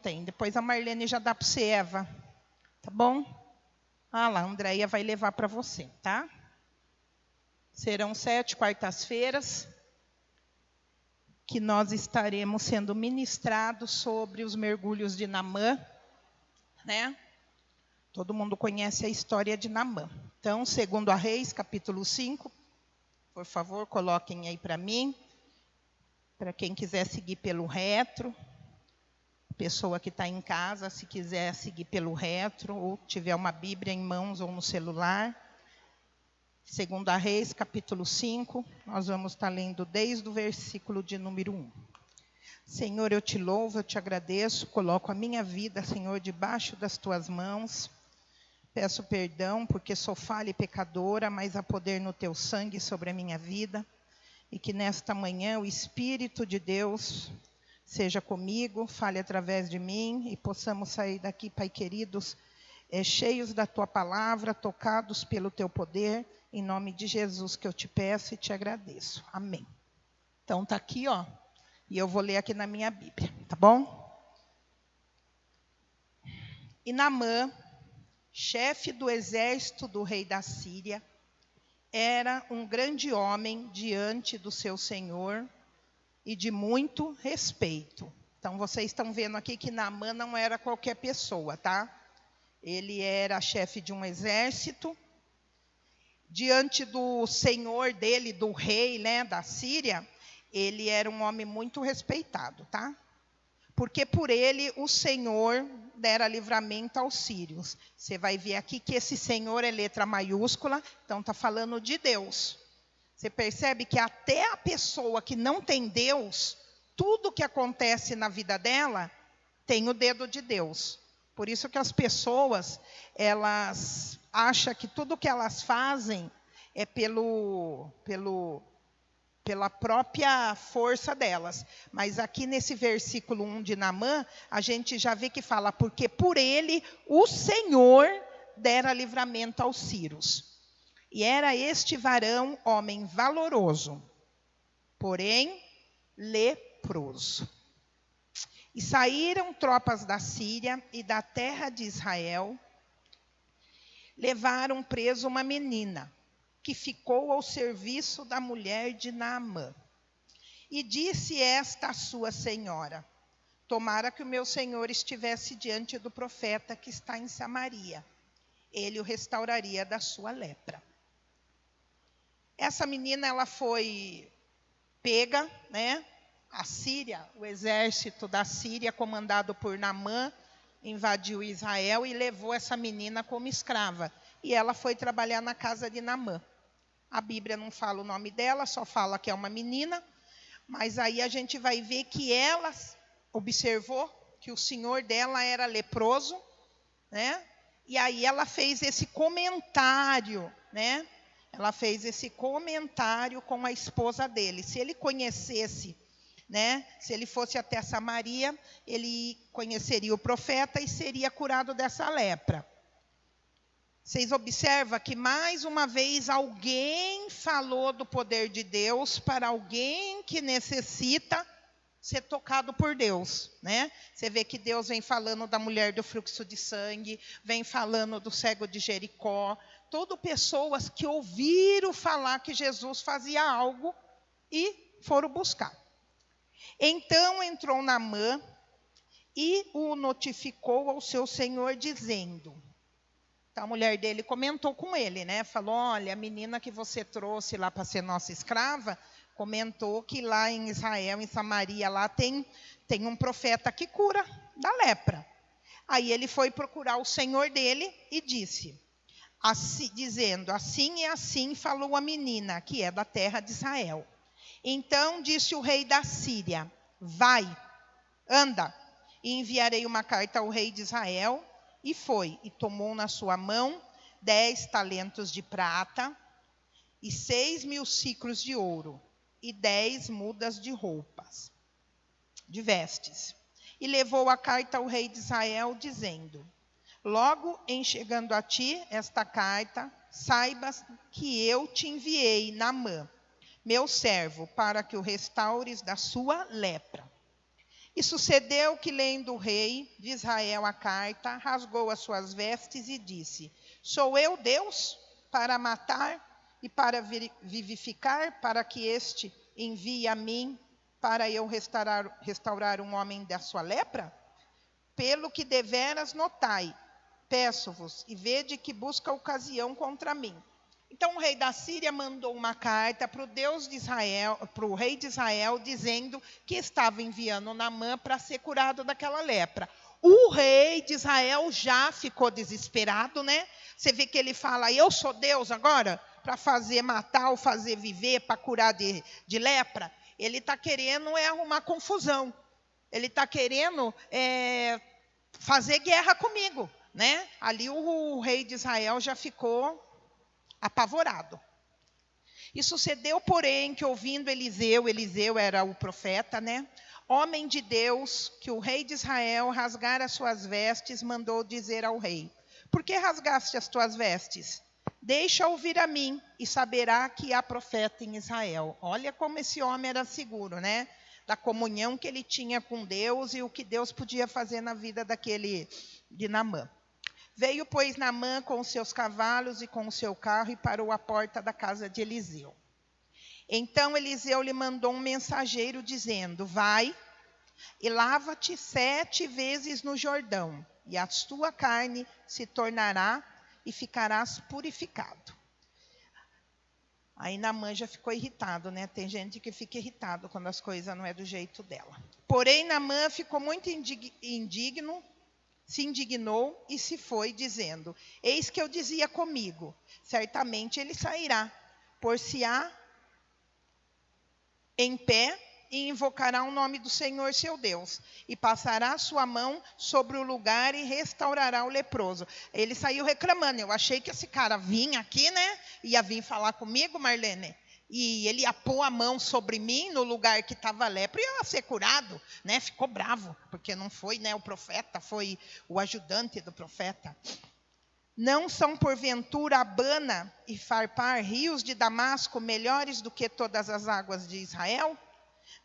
Tem. Depois a Marlene já dá para você, Eva. Tá bom? Ah lá, a Andréia vai levar para você, tá? Serão 7 quartas-feiras que nós estaremos sendo ministrados sobre os mergulhos de Naamã, né? Todo mundo conhece a história de Naamã. Então, 2 Reis, capítulo 5, por favor, coloquem aí para mim. Para quem quiser seguir pelo retro. Pessoa que está em casa, se quiser seguir pelo retro, ou tiver uma Bíblia em mãos ou no celular. 2 Reis, capítulo 5, nós vamos estar lendo desde o versículo de número 1. Senhor, eu te louvo, eu te agradeço, coloco a minha vida, Senhor, debaixo das tuas mãos. Peço perdão, porque sou falha e pecadora, mas há poder no teu sangue sobre a minha vida. E que nesta manhã o Espírito de Deus seja comigo, fale através de mim e possamos sair daqui, Pai queridos, cheios da Tua palavra, tocados pelo Teu poder, em nome de Jesus que eu te peço e te agradeço. Amém. Então está aqui, ó, e eu vou ler aqui na minha Bíblia, tá bom? E Naamã, chefe do exército do rei da Síria, era um grande homem diante do seu senhor, e de muito respeito. Então, vocês estão vendo aqui que Naamã não era qualquer pessoa, tá? Ele era chefe de um exército. Diante do senhor dele, do rei, né, da Síria, ele era um homem muito respeitado, tá? Porque por ele o Senhor dera livramento aos sírios. Você vai ver aqui que esse Senhor é letra maiúscula, então está falando de Deus. Você percebe que até a pessoa que não tem Deus, tudo que acontece na vida dela tem o dedo de Deus. Por isso que as pessoas, elas acham que tudo que elas fazem é pela própria força delas. Mas aqui nesse versículo 1 de Naamã, a gente já vê que fala, porque por ele o Senhor dera livramento aos sírios. E era este varão homem valoroso, porém leproso. E saíram tropas da Síria e da terra de Israel, levaram preso uma menina, que ficou ao serviço da mulher de Naamã. E disse esta à sua senhora, tomara que o meu senhor estivesse diante do profeta que está em Samaria, ele o restauraria da sua lepra. Essa menina, ela foi pega, né? A Síria, o exército da Síria, comandado por Naamã, invadiu Israel e levou essa menina como escrava. E ela foi trabalhar na casa de Naamã. A Bíblia não fala o nome dela, só fala que é uma menina. Mas aí a gente vai ver que ela observou que o senhor dela era leproso, né? E aí ela fez esse comentário, né? Ela fez esse comentário com a esposa dele. Se ele conhecesse, né? Se ele fosse até Samaria, ele conheceria o profeta e seria curado dessa lepra. Vocês observam que mais uma vez alguém falou do poder de Deus para alguém que necessita ser tocado por Deus, né? Você vê que Deus vem falando da mulher do fluxo de sangue, vem falando do cego de Jericó, todas pessoas que ouviram falar que Jesus fazia algo e foram buscar. Então entrou Naamã e o notificou ao seu senhor, dizendo... Então a mulher dele comentou com ele, né? Falou, olha, a menina que você trouxe lá para ser nossa escrava, comentou que lá em Israel, em Samaria, lá tem um profeta que cura da lepra. Aí ele foi procurar o senhor dele e disse, assim, dizendo, assim e assim falou a menina, que é da terra de Israel. Então disse o rei da Síria, vai, anda, e enviarei uma carta ao rei de Israel. E foi, e tomou na sua mão 10 talentos de prata, e 6.000 siclos de ouro, e 10 mudas de roupas, de vestes. E levou a carta ao rei de Israel, dizendo, logo em chegando a ti esta carta, saibas que eu te enviei, Naamã, meu servo, para que o restaures da sua lepra. E sucedeu que, lendo o rei de Israel a carta, rasgou as suas vestes e disse: Sou eu Deus para matar e para vivificar, para que este envie a mim, para eu restaurar um homem da sua lepra? Pelo que deveras notai, peço-vos, e vede que busca ocasião contra mim. Então o rei da Síria mandou uma carta para o Deus de Israel, para o rei de Israel, dizendo que estava enviando Naamã para ser curado daquela lepra. O rei de Israel já ficou desesperado, né? Você vê que ele fala: eu sou Deus agora? Para fazer matar ou fazer viver, para curar de lepra? Ele está querendo arrumar confusão. Ele está querendo fazer guerra comigo, né? Ali o rei de Israel já ficou apavorado. E sucedeu, porém, que ouvindo Eliseu era o profeta, né? Homem de Deus, que o rei de Israel rasgara as suas vestes, mandou dizer ao rei: Por que rasgaste as tuas vestes? Deixa ouvir a mim, e saberá que há profeta em Israel. Olha como esse homem era seguro, né? Da comunhão que ele tinha com Deus e o que Deus podia fazer na vida de Naamã. Veio, pois, Naamã com os seus cavalos e com o seu carro e parou à porta da casa de Eliseu. Então Eliseu lhe mandou um mensageiro dizendo: Vai e lava-te 7 vezes no Jordão, e a tua carne se tornará e ficarás purificado. Aí Naamã já ficou irritado, né? Tem gente que fica irritado quando as coisas não é do jeito dela. Porém, Naamã ficou muito se indignou e se foi, dizendo: Eis que eu dizia comigo, certamente ele sairá, por-se-á em pé e invocará o nome do Senhor seu Deus, e passará a sua mão sobre o lugar e restaurará o leproso. Ele saiu reclamando: eu achei que esse cara vinha aqui, né? Ia vir falar comigo, Marlene, e ele ia pôr a mão sobre mim no lugar que estava lepra e ia ser curado, né? Ficou bravo, porque não foi, né, o profeta, foi o ajudante do profeta. Não são porventura Abana e Farpar, rios de Damasco, melhores do que todas as águas de Israel?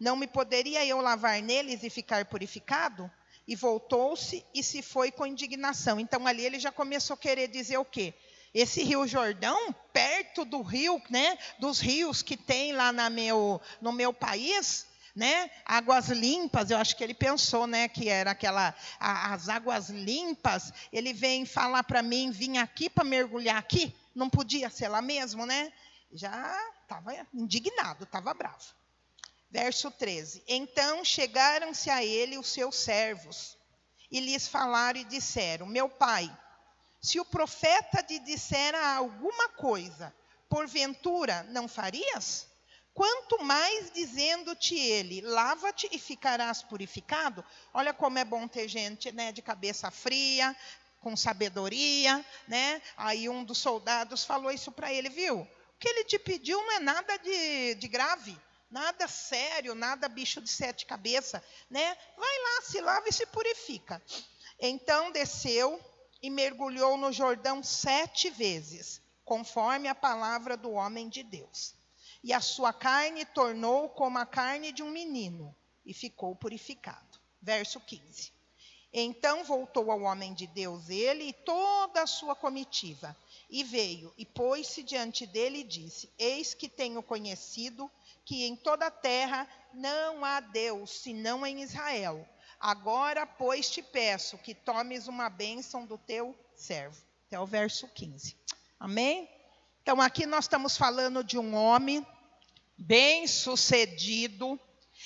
Não me poderia eu lavar neles e ficar purificado? E voltou-se e se foi com indignação. Então ali ele já começou a querer dizer o quê? Esse rio Jordão, perto do rio, né, dos rios que tem lá no meu país, né, águas limpas, eu acho que ele pensou, né, que era as águas limpas. Ele vem falar para mim, vim aqui para mergulhar aqui? Não podia ser lá mesmo, né? Já estava indignado, estava bravo. Verso 13. Então chegaram-se a ele os seus servos, e lhes falaram e disseram: Meu pai, se o profeta te dissera alguma coisa, porventura não farias? Quanto mais dizendo-te ele: lava-te e ficarás purificado. Olha como é bom ter gente, né, de cabeça fria, com sabedoria, né? Aí um dos soldados falou isso para ele: viu? O que ele te pediu não é nada de grave, nada sério, nada bicho de 7 cabeças, né? Vai lá, se lava e se purifica. Então desceu e mergulhou no Jordão 7 vezes, conforme a palavra do homem de Deus. E a sua carne tornou como a carne de um menino, e ficou purificado. Verso 15. Então voltou ao homem de Deus ele e toda a sua comitiva, e veio, e pôs-se diante dele e disse: Eis que tenho conhecido que em toda a terra não há Deus, senão em Israel. Agora, pois, te peço que tomes uma bênção do teu servo. Até o verso 15. Amém? Então, aqui nós estamos falando de um homem bem-sucedido.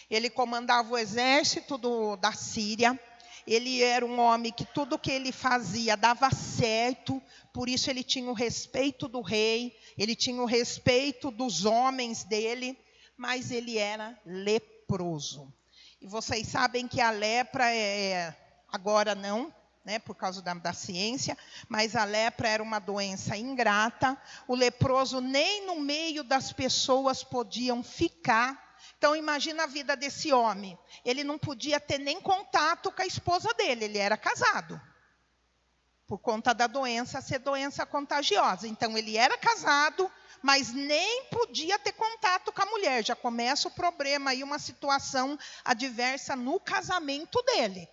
Ele comandava o exército da Síria. Ele era um homem que tudo que ele fazia dava certo. Por isso ele tinha o respeito do rei. Ele tinha o respeito dos homens dele. Mas ele era leproso. E vocês sabem que a lepra agora não, né, por causa da ciência, mas a lepra era uma doença ingrata. O leproso nem no meio das pessoas podiam ficar. Então imagina a vida desse homem. Ele não podia ter nem contato com a esposa dele, ele era casado. por conta da doença ser doença contagiosa. Então, ele era casado, mas nem podia ter contato com a mulher. Já começa o problema aí, uma situação adversa no casamento dele,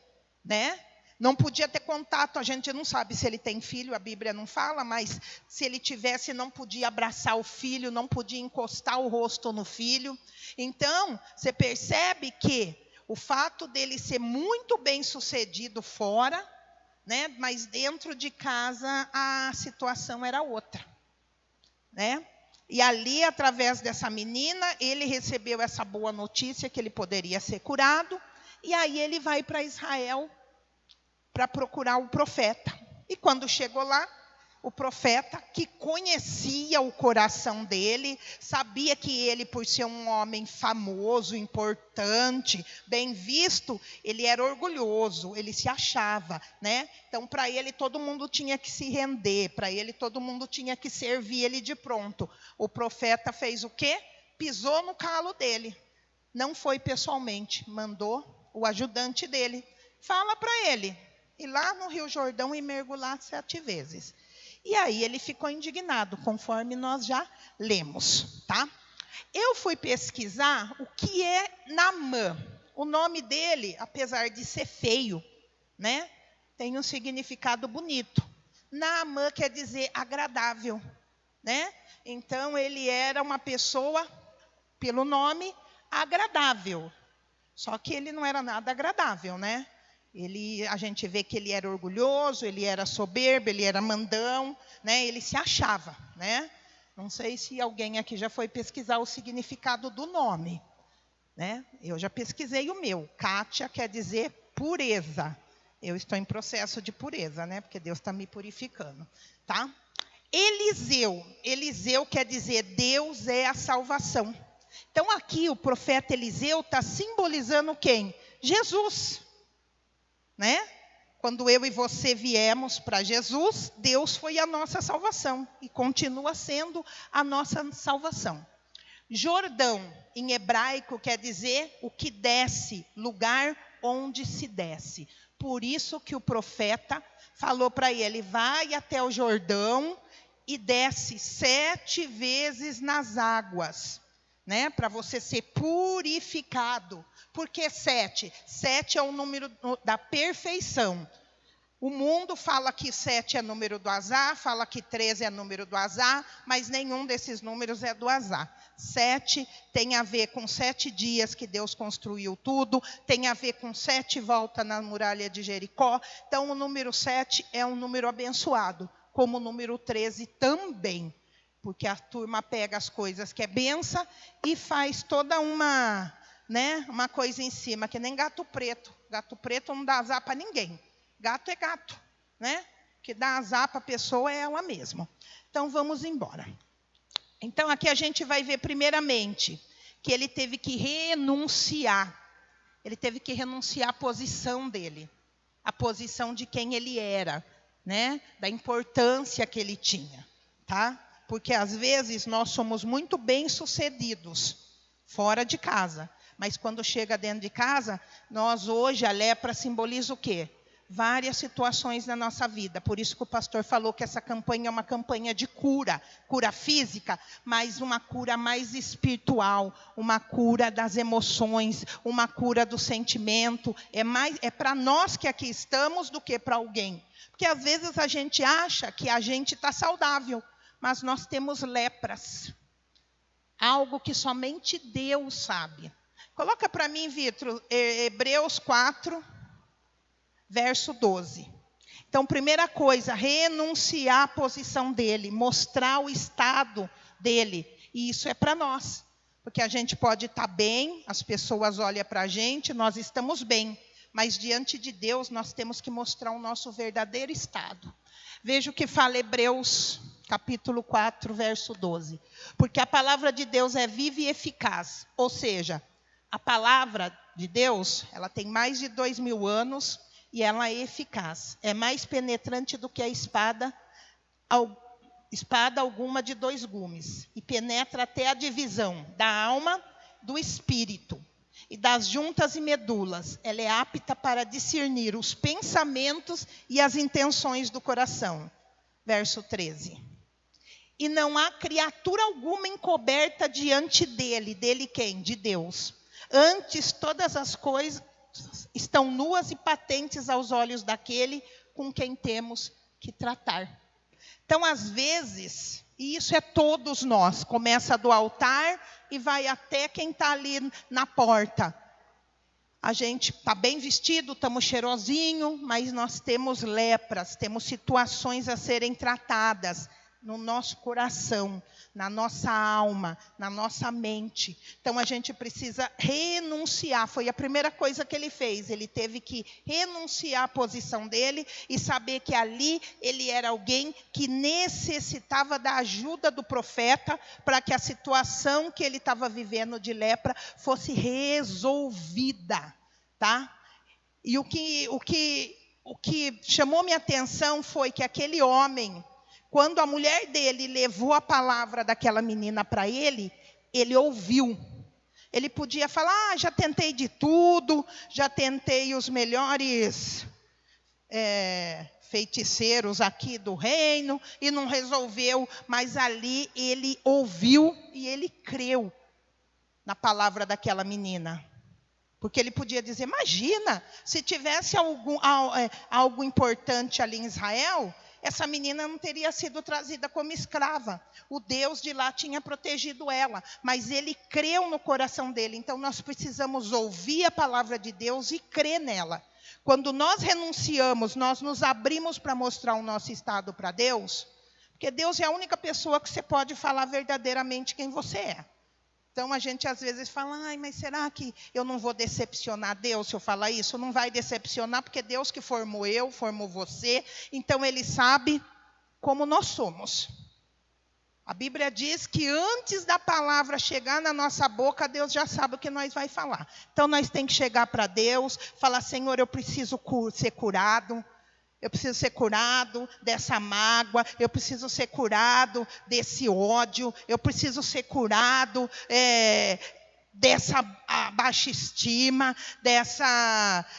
né? Não podia ter contato, a gente não sabe se ele tem filho, a Bíblia não fala, mas se ele tivesse, não podia abraçar o filho, não podia encostar o rosto no filho. Então, você percebe que o fato dele ser muito bem sucedido fora, né, mas dentro de casa a situação era outra, né? E ali, através dessa menina, ele recebeu essa boa notícia que ele poderia ser curado, e aí ele vai para Israel para procurar o profeta. E quando chegou lá, o profeta, que conhecia o coração dele, sabia que ele, por ser um homem famoso, importante, bem visto, ele era orgulhoso, ele se achava, né? Então, para ele, todo mundo tinha que se render, para ele, todo mundo tinha que servir ele de pronto. O profeta fez o quê? Pisou no calo dele. Não foi pessoalmente, mandou o ajudante dele. Fala para ele ir lá no Rio Jordão e mergulhar 7 vezes. E aí ele ficou indignado, conforme nós já lemos, tá? Eu fui pesquisar o que é Naamã. O nome dele, apesar de ser feio, né, tem um significado bonito. Naamã quer dizer agradável, né? Então ele era uma pessoa, pelo nome, agradável. Só que ele não era nada agradável, né? A gente vê que ele era orgulhoso, ele era soberbo, ele era mandão, né? Ele se achava, né? Não sei se alguém aqui já foi pesquisar o significado do nome, né? Eu já pesquisei o meu. Kátia quer dizer pureza. Eu estou em processo de pureza, né? Porque Deus está me purificando, tá? Eliseu quer dizer Deus é a salvação. Então aqui o profeta Eliseu está simbolizando quem? Jesus. Né? Quando eu e você viemos para Jesus, Deus foi a nossa salvação e continua sendo a nossa salvação. Jordão, em hebraico, quer dizer o que desce, lugar onde se desce. Por isso que o profeta falou para ele, vai até o Jordão e desce 7 vezes nas águas, né? Para você ser purificado. Por que 7? 7 é o número da perfeição. O mundo fala que 7 é número do azar, fala que 13 é número do azar, mas nenhum desses números é do azar. 7 tem a ver com 7 dias que Deus construiu tudo, tem a ver com 7 voltas na muralha de Jericó. Então, o número 7 é um número abençoado, como o número 13 também. Porque a turma pega as coisas que é benção e faz toda uma coisa em cima, que nem gato preto. Gato preto não dá azar para ninguém. Gato é gato, né? O que dá azar para a pessoa é ela mesma. Então, vamos embora. Então, aqui a gente vai ver, primeiramente, que ele teve que renunciar. Ele teve que renunciar à posição dele. A posição de quem ele era, né? Da importância que ele tinha, tá? Porque, às vezes, nós somos muito bem-sucedidos fora de casa. Mas, quando chega dentro de casa, nós hoje, a lepra simboliza o quê? Várias situações na nossa vida. Por isso que o pastor falou que essa campanha é uma campanha de cura. Cura física, mas uma cura mais espiritual. Uma cura das emoções, uma cura do sentimento. É para nós que aqui estamos do que para alguém. Porque, às vezes, a gente acha que a gente está saudável. Mas nós temos lepras. Algo que somente Deus sabe. Coloca para mim, Vitor, Hebreus 4, verso 12. Então, primeira coisa, renunciar à posição dele, mostrar o estado dele. E isso é para nós. Porque a gente pode estar bem, as pessoas olham para a gente, nós estamos bem. Mas diante de Deus, nós temos que mostrar o nosso verdadeiro estado. Veja o que fala Hebreus, capítulo 4, verso 12. Porque a palavra de Deus é viva e eficaz. Ou seja, a palavra de Deus, ela tem mais de 2000 anos e ela é eficaz. É mais penetrante do que a espada alguma de 2 gumes. E penetra até a divisão da alma do espírito. e das juntas e medulas. Ela é apta para discernir os pensamentos e as intenções do coração. Verso 13. E não há criatura alguma encoberta diante dele. Dele quem? De Deus. Antes, todas as coisas estão nuas e patentes aos olhos daquele com quem temos que tratar. Então, às vezes, e isso é todos nós, começa do altar e vai até quem está ali na porta. A gente está bem vestido, estamos cheirosinho, mas nós temos lepras, temos situações a serem tratadas no nosso coração, na nossa alma, na nossa mente. Então, a gente precisa renunciar. Foi a primeira coisa que ele fez. Ele teve que renunciar à posição dele e saber que ali ele era alguém que necessitava da ajuda do profeta para que a situação que ele estava vivendo de lepra fosse resolvida, tá? E o que chamou minha atenção foi que aquele homem, quando a mulher dele levou a palavra daquela menina para ele, ele ouviu. Ele podia falar, já tentei de tudo, já tentei os melhores feiticeiros aqui do reino, e não resolveu. Mas ali ele ouviu e ele creu na palavra daquela menina. Porque ele podia dizer, imagina, se tivesse algo importante ali em Israel, essa menina não teria sido trazida como escrava. O Deus de lá tinha protegido ela. Mas ele creu no coração dele. Então, nós precisamos ouvir a palavra de Deus e crer nela. Quando nós renunciamos, nós nos abrimos para mostrar o nosso estado para Deus. Porque Deus é a única pessoa que você pode falar verdadeiramente quem você é. Então, a gente às vezes fala, ai, mas será que eu não vou decepcionar Deus se eu falar isso? Não vai decepcionar, porque Deus que formou eu, formou você. Então, Ele sabe como nós somos. A Bíblia diz que antes da palavra chegar na nossa boca, Deus já sabe o que nós vai falar. Então, nós temos que chegar para Deus, falar, Senhor, eu preciso ser curado. Eu preciso ser curado dessa mágoa, eu preciso ser curado desse ódio, eu preciso ser curado dessa baixa estima, desse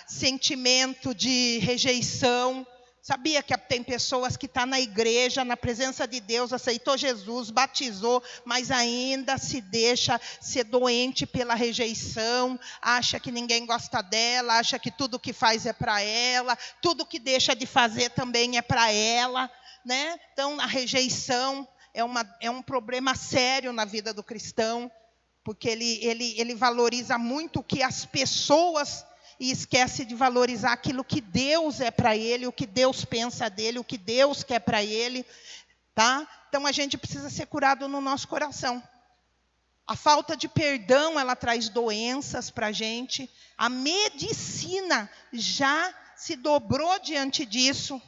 sentimento de rejeição. Sabia que tem pessoas que estão na igreja, na presença de Deus, aceitou Jesus, batizou, mas ainda se deixa ser doente pela rejeição, acha que ninguém gosta dela, acha que tudo que faz é para ela, tudo que deixa de fazer também é para ela, né? Então, a rejeição é um problema sério na vida do cristão, porque ele valoriza muito o que as pessoas e esquece de valorizar aquilo que Deus é para ele, o que Deus pensa dele, o que Deus quer para ele, tá? Então, a gente precisa ser curado no nosso coração. A falta de perdão, ela traz doenças para a gente. A medicina já se dobrou diante disso,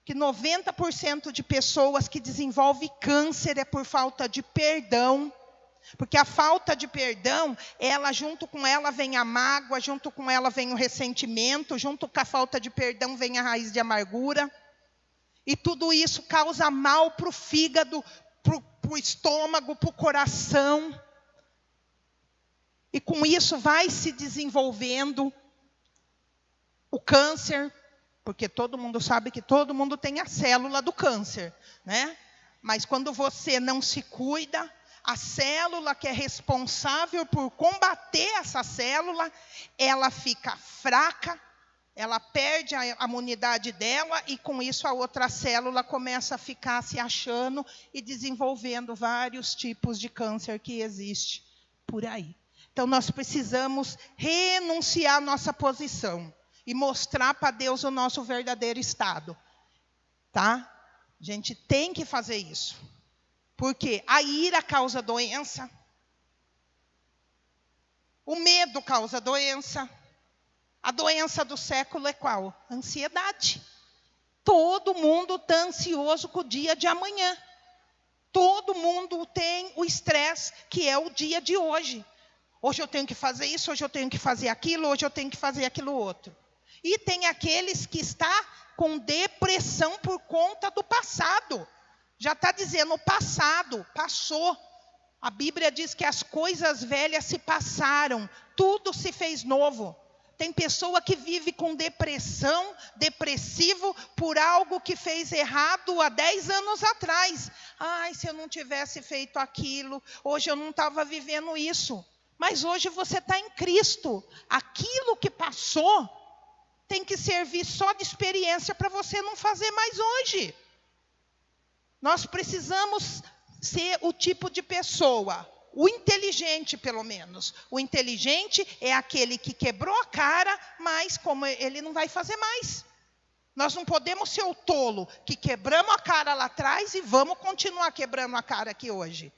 que 90% de pessoas que desenvolvem câncer é por falta de perdão. Porque a falta de perdão, junto com ela vem a mágoa, junto com ela vem o ressentimento, junto com a falta de perdão vem a raiz de amargura. E tudo isso causa mal para o fígado, para o estômago, para o coração. E com isso vai se desenvolvendo o câncer, porque todo mundo sabe que todo mundo tem a célula do câncer, né? Mas quando você não se cuida, a célula que é responsável por combater essa célula, ela fica fraca, ela perde a imunidade dela e com isso a outra célula começa a ficar se achando e desenvolvendo vários tipos de câncer que existe por aí. Então nós precisamos renunciar à nossa posição e mostrar para Deus o nosso verdadeiro estado, tá? A gente tem que fazer isso. Porque a ira causa doença, o medo causa doença. A doença do século é qual? Ansiedade. Todo mundo está ansioso com o dia de amanhã. Todo mundo tem o estresse, que é o dia de hoje. Hoje eu tenho que fazer isso, hoje eu tenho que fazer aquilo, hoje eu tenho que fazer aquilo outro. E tem aqueles que estão com depressão por conta do passado. Já está dizendo, o passado passou. A Bíblia diz que as coisas velhas se passaram, tudo se fez novo. Tem pessoa que vive com depressão, depressivo, por algo que fez errado há 10 anos atrás. Ai, se eu não tivesse feito aquilo, hoje eu não estava vivendo isso. Mas hoje você está em Cristo. Aquilo que passou tem que servir só de experiência para você não fazer mais hoje. Nós precisamos ser o tipo de pessoa, o inteligente pelo menos. O inteligente é aquele que quebrou a cara, mas como ele não vai fazer mais. Nós não podemos ser o tolo que quebramos a cara lá atrás e vamos continuar quebrando a cara aqui hoje.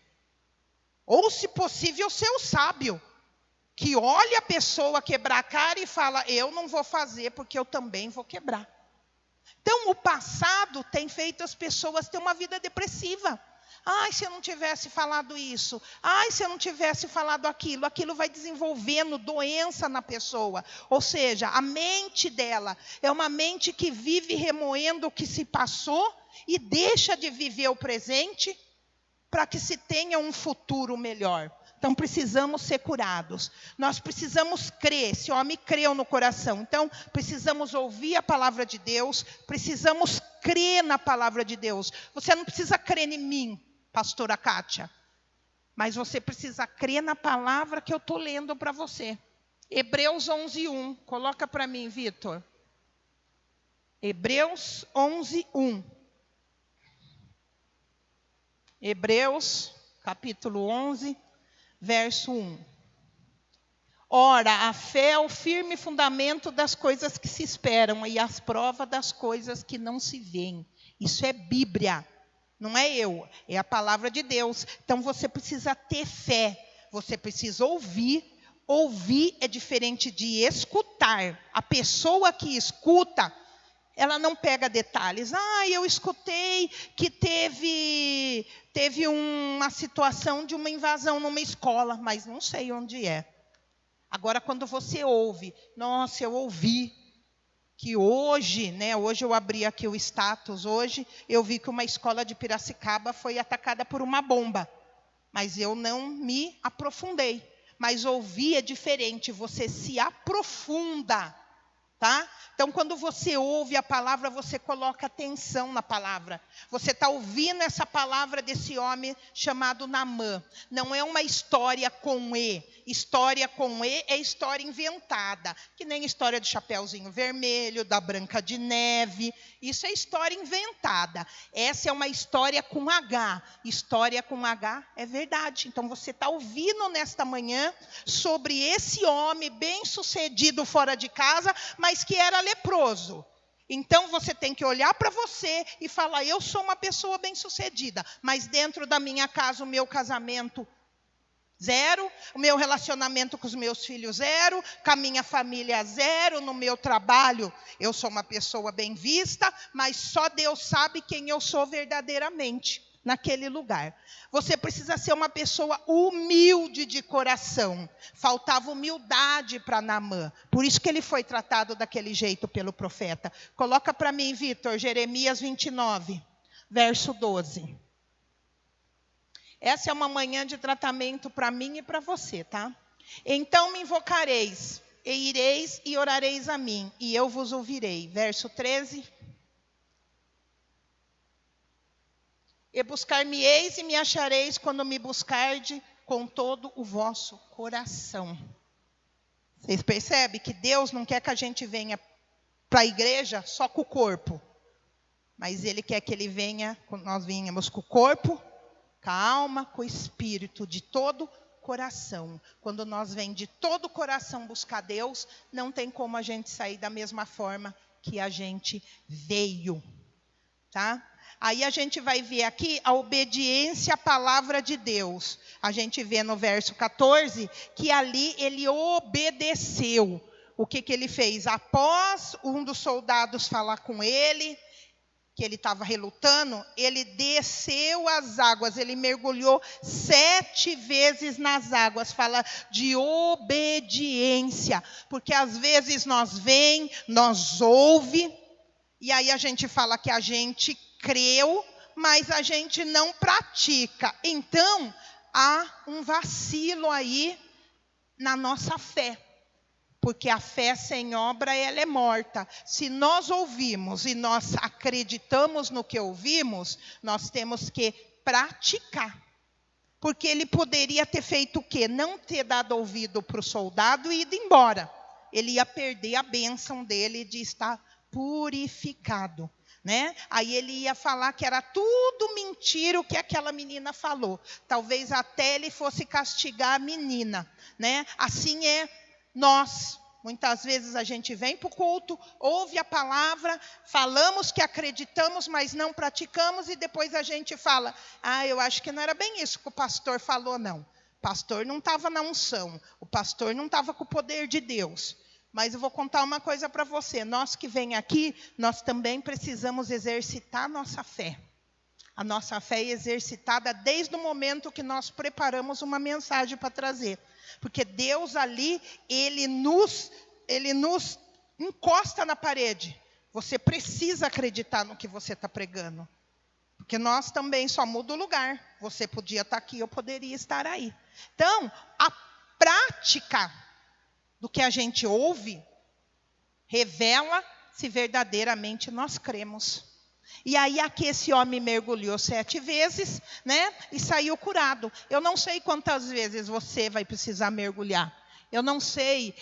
Ou, se possível, ser o sábio, que olha a pessoa quebrar a cara e fala, eu não vou fazer porque eu também vou quebrar. Então, o passado tem feito as pessoas ter uma vida depressiva. Ai, se eu não tivesse falado isso. Ai, se eu não tivesse falado aquilo. Aquilo vai desenvolvendo doença na pessoa. Ou seja, a mente dela é uma mente que vive remoendo o que se passou e deixa de viver o presente para que se tenha um futuro melhor. Então, precisamos ser curados. Nós precisamos crer. Esse homem creu no coração. Então, precisamos ouvir a palavra de Deus. Precisamos crer na palavra de Deus. Você não precisa crer em mim, pastora Kátia. Mas você precisa crer na palavra que eu estou lendo para você. Hebreus 11:1. Coloca para mim, Vitor. Hebreus 11:1. Hebreus, capítulo 11, verso 1. Ora, a fé é o firme fundamento das coisas que se esperam e as provas das coisas que não se veem. Isso é Bíblia, não é eu, é a palavra de Deus. Então você precisa ter fé, você precisa ouvir. Ouvir é diferente de escutar. A pessoa que escuta, ela não pega detalhes. Eu escutei que teve uma situação de uma invasão numa escola, mas não sei onde é. Agora, quando você ouve, nossa, eu ouvi que hoje, hoje eu abri aqui o status, hoje eu vi que uma escola de Piracicaba foi atacada por uma bomba. Mas eu não me aprofundei. Mas ouvir é diferente, você se aprofunda. Tá? Então, quando você ouve a palavra, você coloca atenção na palavra. Você está ouvindo essa palavra desse homem chamado Naamã. Não é uma história com E. História com E é história inventada. Que nem história do Chapeuzinho Vermelho, da Branca de Neve. Isso é história inventada. Essa é uma história com H. História com H é verdade. Então, você está ouvindo nesta manhã sobre esse homem bem-sucedido fora de casa, mas que era leproso. Então você tem que olhar para você e falar, eu sou uma pessoa bem-sucedida, mas dentro da minha casa, o meu casamento, zero, o meu relacionamento com os meus filhos, zero, com a minha família, zero, no meu trabalho, eu sou uma pessoa bem vista, mas só Deus sabe quem eu sou verdadeiramente naquele lugar. Você precisa ser uma pessoa humilde de coração. Faltava humildade para Naamã. Por isso que ele foi tratado daquele jeito pelo profeta. Coloca para mim, Vitor, Jeremias 29, verso 12. Essa é uma manhã de tratamento para mim e para você, tá? Então me invocareis, e ireis e orareis a mim, e eu vos ouvirei. Verso 13. E buscar-me-eis e me achareis quando me buscardes com todo o vosso coração. Vocês percebem que Deus não quer que a gente venha para a igreja só com o corpo. Mas Ele quer que nós venhamos com o corpo, com a alma, com o espírito, de todo o coração. Quando nós vem de todo o coração buscar Deus, não tem como a gente sair da mesma forma que a gente veio. Tá? Aí a gente vai ver aqui a obediência à palavra de Deus. A gente vê no verso 14 que ali ele obedeceu. O que ele fez? Após um dos soldados falar com ele, que ele estava relutando, ele desceu as águas, ele mergulhou 7 vezes nas águas. Fala de obediência. Porque às vezes nós ouvimos, e aí a gente fala que a gente creu, mas a gente não pratica. Então, há um vacilo aí na nossa fé. Porque a fé sem obra, ela é morta. Se nós ouvimos e nós acreditamos no que ouvimos, nós temos que praticar. Porque ele poderia ter feito o quê? Não ter dado ouvido para o soldado e ido embora. Ele ia perder a bênção dele de estar purificado. Né? Aí ele ia falar que era tudo mentira o que aquela menina falou. Talvez até ele fosse castigar a menina. Né? Assim é nós. Muitas vezes a gente vem para o culto, ouve a palavra, falamos que acreditamos, mas não praticamos, e depois a gente fala, eu acho que não era bem isso que o pastor falou, não. O pastor não estava na unção, o pastor não estava com o poder de Deus. Mas eu vou contar uma coisa para você, nós que vem aqui, nós também precisamos exercitar a nossa fé. A nossa fé é exercitada desde o momento que nós preparamos uma mensagem para trazer. Porque Deus ali, Ele nos encosta na parede. Você precisa acreditar no que você está pregando. Porque nós também só muda o lugar. Você podia estar aqui, eu poderia estar aí. Então, a prática do que a gente ouve revela se verdadeiramente nós cremos. E aí aqui esse homem mergulhou 7 vezes, né? E saiu curado. Eu não sei quantas vezes você vai precisar mergulhar. Eu não sei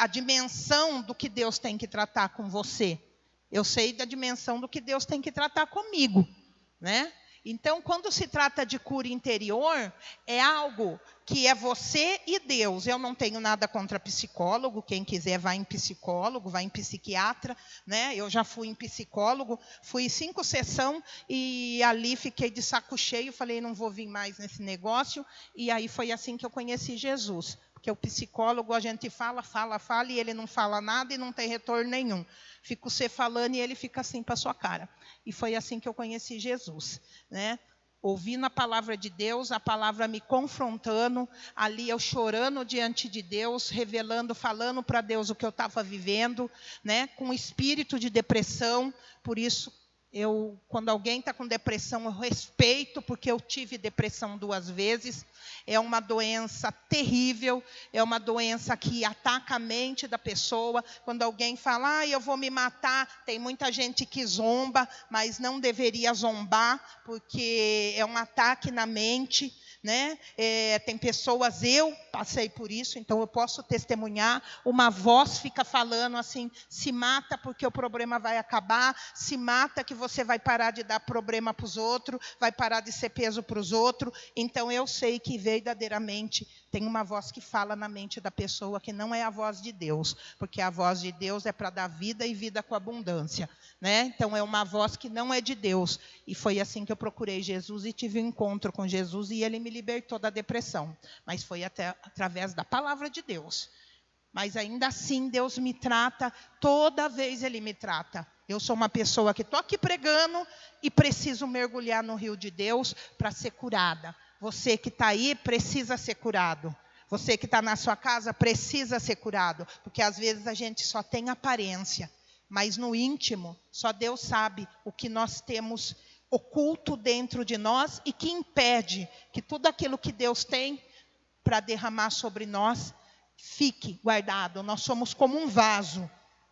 a dimensão do que Deus tem que tratar com você. Eu sei da dimensão do que Deus tem que tratar comigo, né? Então, quando se trata de cura interior, é algo que é você e Deus. Eu não tenho nada contra psicólogo. Quem quiser vai em psicólogo, vai em psiquiatra, né? Eu já fui em psicólogo, fui 5 sessões e ali fiquei de saco cheio. Falei, não vou vir mais nesse negócio. E aí foi assim que eu conheci Jesus. Porque o psicólogo, a gente fala e ele não fala nada e não tem retorno nenhum. Fica você falando e ele fica assim para a sua cara. E foi assim que eu conheci Jesus, né? Ouvindo a palavra de Deus, a palavra me confrontando, ali eu chorando diante de Deus, revelando, falando para Deus o que eu estava vivendo, né? Com espírito de depressão. Por isso, quando alguém está com depressão, eu respeito, porque eu tive depressão 2 vezes. É uma doença terrível, é uma doença que ataca a mente da pessoa. Quando alguém fala, eu vou me matar, tem muita gente que zomba, mas não deveria zombar, porque é um ataque na mente, né? Tem pessoas, eu passei por isso, então eu posso testemunhar. Uma voz fica falando assim, se mata porque o problema vai acabar, se mata que você vai parar de dar problema para os outros, vai parar de ser peso para os outros. Então eu sei que verdadeiramente tem uma voz que fala na mente da pessoa que não é a voz de Deus, porque a voz de Deus é para dar vida e vida com abundância, né? Então é uma voz que não é de Deus. E foi assim que eu procurei Jesus e tive um encontro com Jesus e ele me libertou da depressão. Mas foi até através da palavra de Deus. Mas ainda assim Deus me trata, toda vez Ele me trata. Eu sou uma pessoa que estou aqui pregando e preciso mergulhar no rio de Deus para ser curada. Você que está aí precisa ser curado. Você que está na sua casa precisa ser curado. Porque às vezes a gente só tem aparência. Mas no íntimo, só Deus sabe o que nós temos oculto dentro de nós e que impede que tudo aquilo que Deus tem para derramar sobre nós fique guardado. Nós somos como um vaso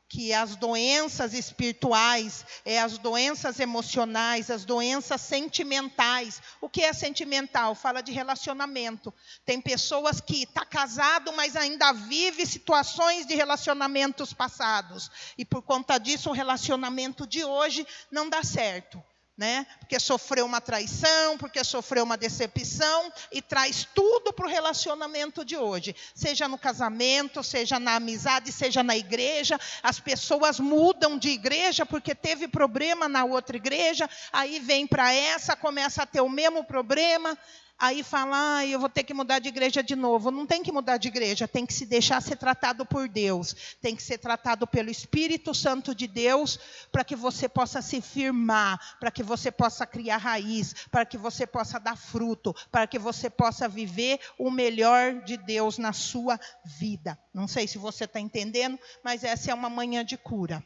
que as doenças espirituais, as doenças emocionais, as doenças sentimentais. O que é sentimental? Fala de relacionamento. Tem pessoas que estão casadas, mas ainda vivem situações de relacionamentos passados. E por conta disso, o relacionamento de hoje não dá certo. Né? Porque sofreu uma traição, porque sofreu uma decepção e traz tudo para o relacionamento de hoje. Seja no casamento, seja na amizade, seja na igreja. As pessoas mudam de igreja porque teve problema na outra igreja, aí vem para essa, começa a ter o mesmo problema. Aí fala, eu vou ter que mudar de igreja de novo. Não tem que mudar de igreja, tem que se deixar ser tratado por Deus. Tem que ser tratado pelo Espírito Santo de Deus, para que você possa se firmar, para que você possa criar raiz, para que você possa dar fruto, para que você possa viver o melhor de Deus na sua vida. Não sei se você está entendendo, mas essa é uma manhã de cura.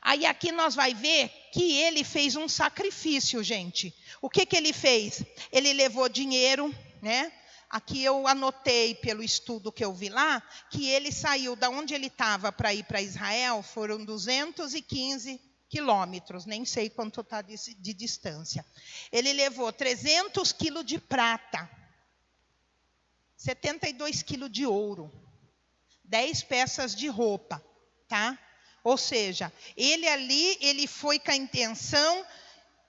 Aí aqui nós vai ver que ele fez um sacrifício, gente. O que ele fez? Ele levou dinheiro, né? Aqui eu anotei pelo estudo que eu vi lá, que ele saiu da onde ele estava para ir para Israel, foram 215 quilômetros, nem sei quanto está de distância. Ele levou 300 quilos de prata, 72 quilos de ouro, 10 peças de roupa, tá? Ou seja, ele foi com a intenção,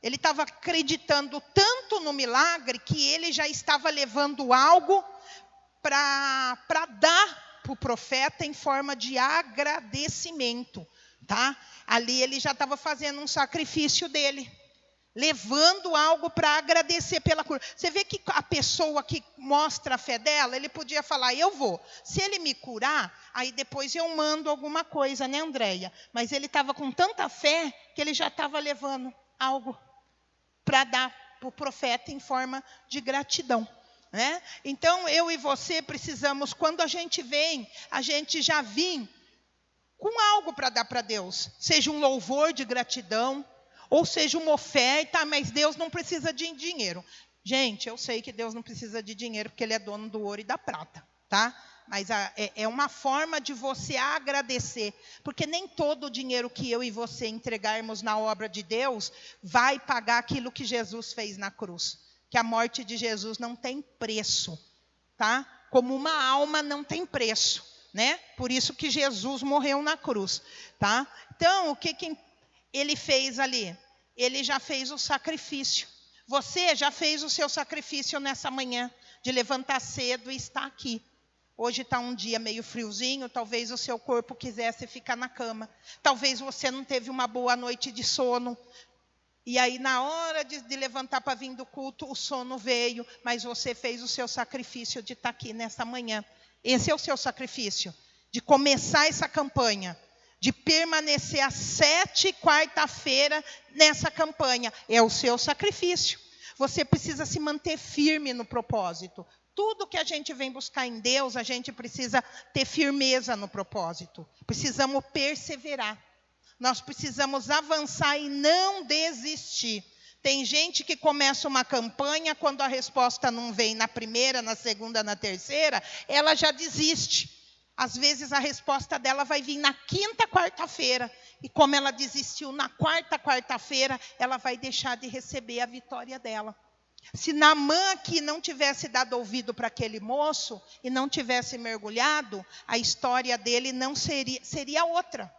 ele estava acreditando tanto no milagre que ele já estava levando algo para dar para o profeta em forma de agradecimento, tá? Ali ele já estava fazendo um sacrifício dele, levando algo para agradecer pela cura. Você vê que a pessoa que mostra a fé dela, ele podia falar, eu vou. Se ele me curar, aí depois eu mando alguma coisa, né, Andréia? Mas ele estava com tanta fé que ele já estava levando algo para dar para o profeta em forma de gratidão, né? Então, eu e você precisamos, quando a gente vem, a gente já vem com algo para dar para Deus. Seja um louvor de gratidão, ou seja uma oferta, mas Deus não precisa de dinheiro. Gente, eu sei que Deus não precisa de dinheiro, porque Ele é dono do ouro e da prata, tá? Mas é uma forma de você agradecer, porque nem todo o dinheiro que eu e você entregarmos na obra de Deus vai pagar aquilo que Jesus fez na cruz. Que a morte de Jesus não tem preço, tá? Como uma alma não tem preço, né? Por isso que Jesus morreu na cruz, tá? Então, o que ele fez ali? Ele já fez o sacrifício. Você já fez o seu sacrifício nessa manhã, de levantar cedo e estar aqui. Hoje está um dia meio friozinho, talvez o seu corpo quisesse ficar na cama. Talvez você não teve uma boa noite de sono. E aí, na hora de levantar para vir do culto, o sono veio, mas você fez o seu sacrifício de estar aqui nessa manhã. Esse é o seu sacrifício, de começar essa campanha, de permanecer às 7 quarta-feira nessa campanha. É o seu sacrifício. Você precisa se manter firme no propósito. Tudo que a gente vem buscar em Deus, a gente precisa ter firmeza no propósito. Precisamos perseverar. Nós precisamos avançar e não desistir. Tem gente que começa uma campanha, quando a resposta não vem na primeira, na segunda, na terceira, ela já desiste. Às vezes a resposta dela vai vir na quinta quarta-feira. E como ela desistiu na quarta quarta-feira, ela vai deixar de receber a vitória dela. Se Naamã aqui não tivesse dado ouvido para aquele moço e não tivesse mergulhado, a história dele não seria outra.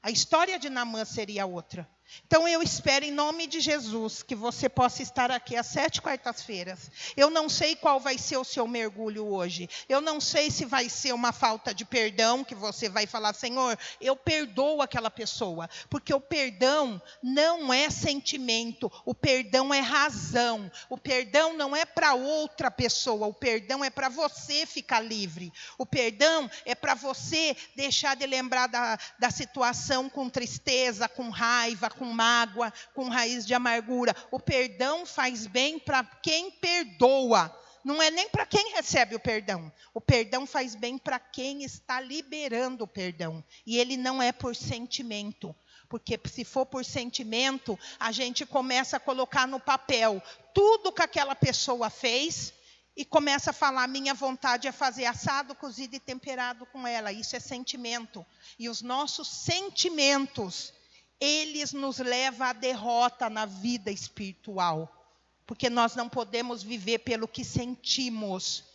A história de Naamã seria outra. Então eu espero em nome de Jesus que você possa estar aqui às 7 quartas-feiras. Eu não sei qual vai ser o seu mergulho hoje. Eu não sei se vai ser uma falta de perdão, que você vai falar, Senhor, eu perdoo aquela pessoa. Porque o perdão não é sentimento, o perdão é razão. O perdão não é para outra pessoa, o perdão é para você ficar livre. O perdão é para você deixar de lembrar da situação com tristeza, com raiva, com mágoa, com raiz de amargura. O perdão faz bem para quem perdoa. Não é nem para quem recebe o perdão. O perdão faz bem para quem está liberando o perdão. E ele não é por sentimento. Porque se for por sentimento, a gente começa a colocar no papel tudo que aquela pessoa fez e começa a falar, minha vontade é fazer assado, cozido e temperado com ela. Isso é sentimento. E os nossos sentimentos, eles nos levam à derrota na vida espiritual. Porque nós não podemos viver pelo que sentimos.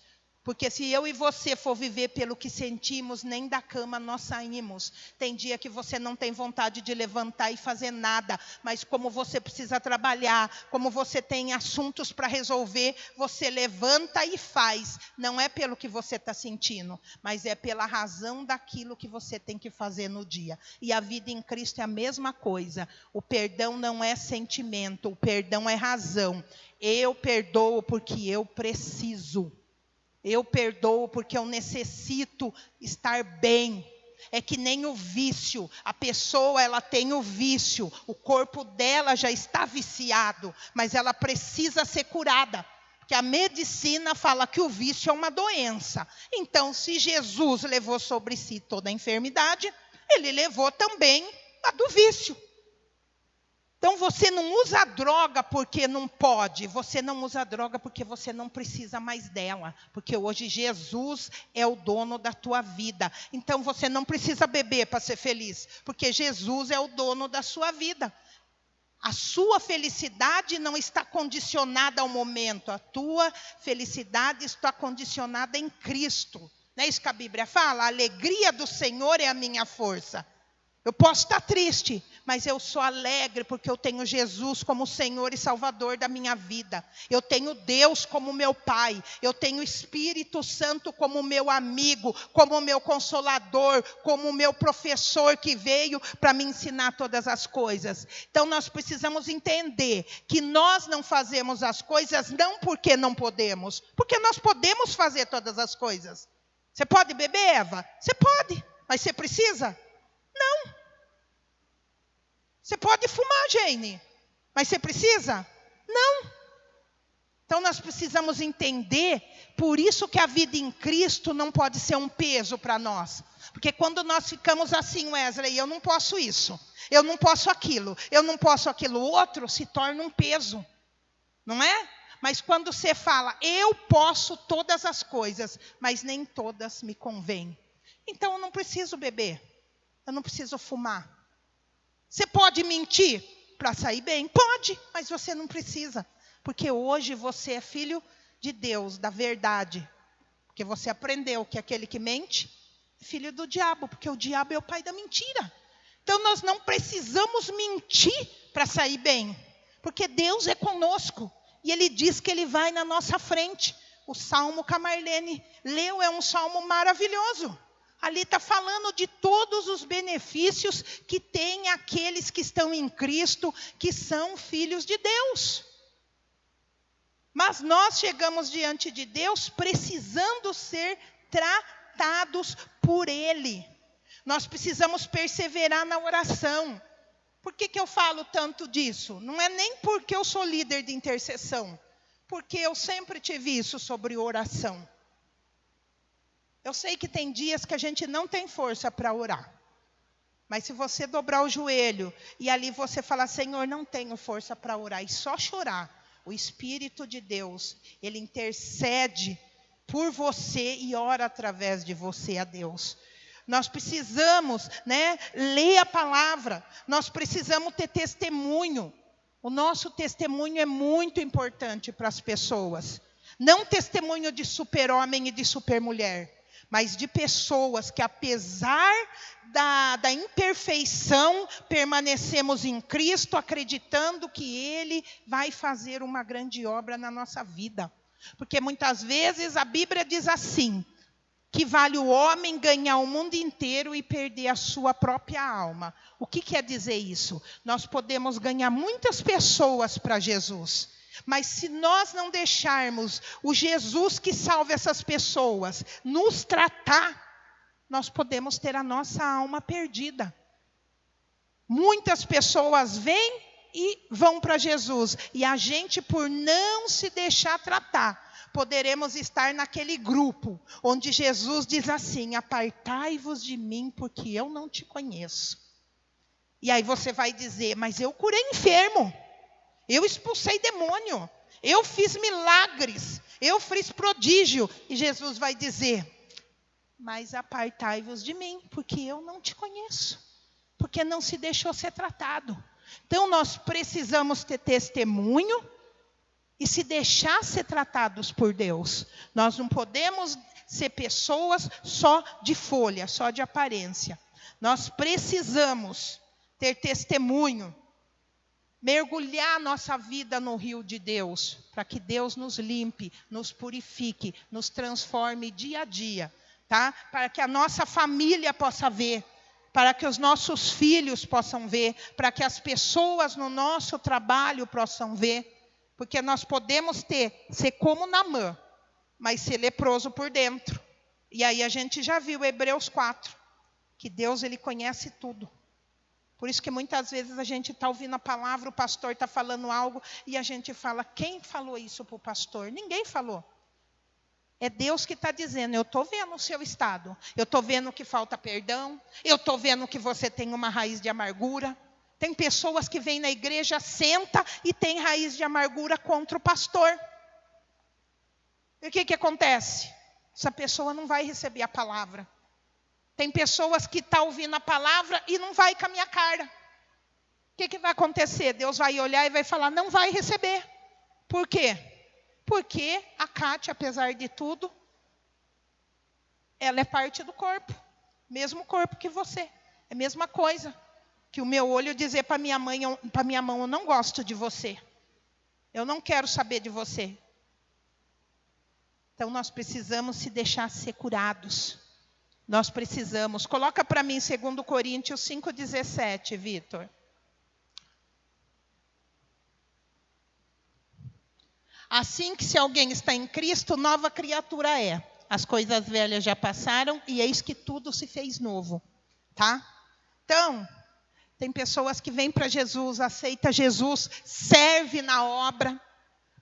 Porque se eu e você for viver pelo que sentimos, nem da cama nós saímos. Tem dia que você não tem vontade de levantar e fazer nada. Mas como você precisa trabalhar, como você tem assuntos para resolver, você levanta e faz. Não é pelo que você está sentindo, mas é pela razão daquilo que você tem que fazer no dia. E a vida em Cristo é a mesma coisa. O perdão não é sentimento, o perdão é razão. Eu perdoo porque eu preciso. Eu perdoo porque eu necessito estar bem. É que nem o vício. A pessoa, ela tem o vício. O corpo dela já está viciado. Mas ela precisa ser curada. Porque a medicina fala que o vício é uma doença. Então, se Jesus levou sobre si toda a enfermidade, ele levou também a do vício. Então você não usa a droga porque não pode, você não usa a droga porque você não precisa mais dela, porque hoje Jesus é o dono da tua vida. Então você não precisa beber para ser feliz, porque Jesus é o dono da sua vida. A sua felicidade não está condicionada ao momento, a tua felicidade está condicionada em Cristo. Não é isso que a Bíblia fala? A alegria do Senhor é a minha força. Eu posso estar triste, mas eu sou alegre porque eu tenho Jesus como Senhor e Salvador da minha vida. Eu tenho Deus como meu Pai. Eu tenho o Espírito Santo como meu amigo, como meu consolador, como meu professor que veio para me ensinar todas as coisas. Então nós precisamos entender que nós não fazemos as coisas não porque não podemos, porque nós podemos fazer todas as coisas. Você pode beber, Eva? Você pode, mas você precisa? Não. Você pode fumar, Jane, mas você precisa? Não. Então nós precisamos entender, por isso que a vida em Cristo não pode ser um peso para nós. Porque quando nós ficamos assim, Wesley, eu não posso isso, eu não posso aquilo, eu não posso aquilo outro, se torna um peso, não é? Mas quando você fala, eu posso todas as coisas, mas nem todas me convêm. Então eu não preciso beber, eu não preciso fumar. Você pode mentir para sair bem? Pode, mas você não precisa. Porque hoje você é filho de Deus, da verdade. Porque você aprendeu que aquele que mente é filho do diabo, porque o diabo é o pai da mentira. Então nós não precisamos mentir para sair bem, porque Deus é conosco. E Ele diz que Ele vai na nossa frente. O salmo que a Marlene leu é um salmo maravilhoso. Ali está falando de todos os benefícios que tem aqueles que estão em Cristo, que são filhos de Deus. Mas nós chegamos diante de Deus precisando ser tratados por Ele. Nós precisamos perseverar na oração. Por que eu falo tanto disso? Não é nem porque eu sou líder de intercessão, porque eu sempre tive isso sobre oração. Eu sei que tem dias que a gente não tem força para orar. Mas se você dobrar o joelho e ali você falar, Senhor, não tenho força para orar, e só chorar, o Espírito de Deus, Ele intercede por você e ora através de você a Deus. Nós precisamos, ler a palavra, nós precisamos ter testemunho. O nosso testemunho é muito importante para as pessoas. Não testemunho de super-homem e de super-mulher, mas de pessoas que, apesar da imperfeição, permanecemos em Cristo, acreditando que Ele vai fazer uma grande obra na nossa vida. Porque muitas vezes a Bíblia diz assim, que vale o homem ganhar o mundo inteiro e perder a sua própria alma. O que quer dizer isso? Nós podemos ganhar muitas pessoas para Jesus, mas se nós não deixarmos o Jesus que salva essas pessoas nos tratar, nós podemos ter a nossa alma perdida. Muitas pessoas vêm e vão para Jesus, e a gente, por não se deixar tratar, poderemos estar naquele grupo onde Jesus diz assim, apartai-vos de mim, porque eu não te conheço. E aí você vai dizer, mas eu curei enfermo, eu expulsei demônio, eu fiz milagres, eu fiz prodígio. E Jesus vai dizer, mas apartai-vos de mim, porque eu não te conheço, porque não se deixou ser tratado. Então nós precisamos ter testemunho e se deixar ser tratados por Deus. Nós não podemos ser pessoas só de folha, só de aparência. Nós precisamos ter testemunho, mergulhar nossa vida no rio de Deus, para que Deus nos limpe, nos purifique, nos transforme dia a dia, tá? Para que a nossa família possa ver, para que os nossos filhos possam ver, para que as pessoas no nosso trabalho possam ver. Porque nós podemos ser como Naamã, mas ser leproso por dentro. E aí a gente já viu Hebreus 4, que Deus Ele conhece tudo. Por isso que muitas vezes a gente está ouvindo a palavra, o pastor está falando algo, e a gente fala, quem falou isso para o pastor? Ninguém falou. É Deus que está dizendo, eu estou vendo o seu estado. Eu estou vendo que falta perdão. Eu estou vendo que você tem uma raiz de amargura. Tem pessoas que vêm na igreja, senta e tem raiz de amargura contra o pastor. E o que acontece? Essa pessoa não vai receber a palavra. Tem pessoas que estão ouvindo a palavra e não vai com a minha cara. O que vai acontecer? Deus vai olhar e vai falar, não vai receber. Por quê? Porque a Kátia, apesar de tudo, ela é parte do corpo. Mesmo corpo que você. É a mesma coisa. Que o meu olho dizer para minha mão, eu não gosto de você. Eu não quero saber de você. Então nós precisamos se deixar ser curados. Nós precisamos. Coloca para mim 2 Coríntios 5,17, Vitor. Assim que se alguém está em Cristo, nova criatura é. As coisas velhas já passaram e eis que tudo se fez novo. Tá? Então, tem pessoas que vêm para Jesus, aceita Jesus, serve na obra,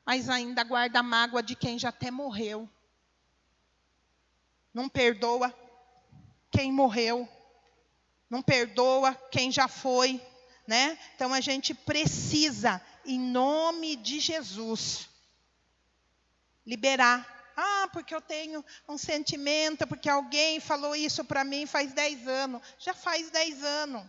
mas ainda guarda a mágoa de quem já até morreu. Não perdoa quem morreu. Não perdoa quem já foi. Né? Então, a gente precisa, em nome de Jesus, liberar. Porque eu tenho um sentimento, porque alguém falou isso para mim faz 10 anos. Já faz 10 anos.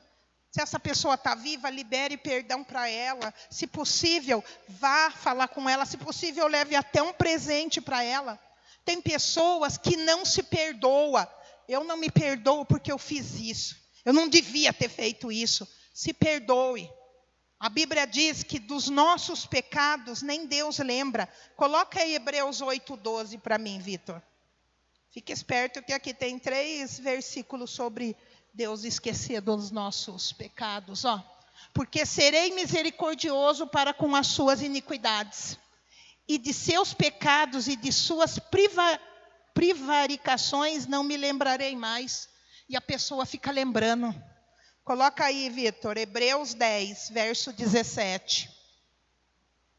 Se essa pessoa está viva, libere perdão para ela. Se possível, vá falar com ela. Se possível, leve até um presente para ela. Tem pessoas que não se perdoam. Eu não me perdoo porque eu fiz isso. Eu não devia ter feito isso. Se perdoe. A Bíblia diz que dos nossos pecados nem Deus lembra. Coloca aí Hebreus 8:12 para mim, Vitor. Fique esperto que aqui tem 3 versículos sobre Deus esquecer dos nossos pecados. Porque serei misericordioso para com as suas iniquidades. E de seus pecados e de suas prevaricações não me lembrarei mais. E a pessoa fica lembrando. Coloca aí, Vitor, Hebreus 10, verso 17.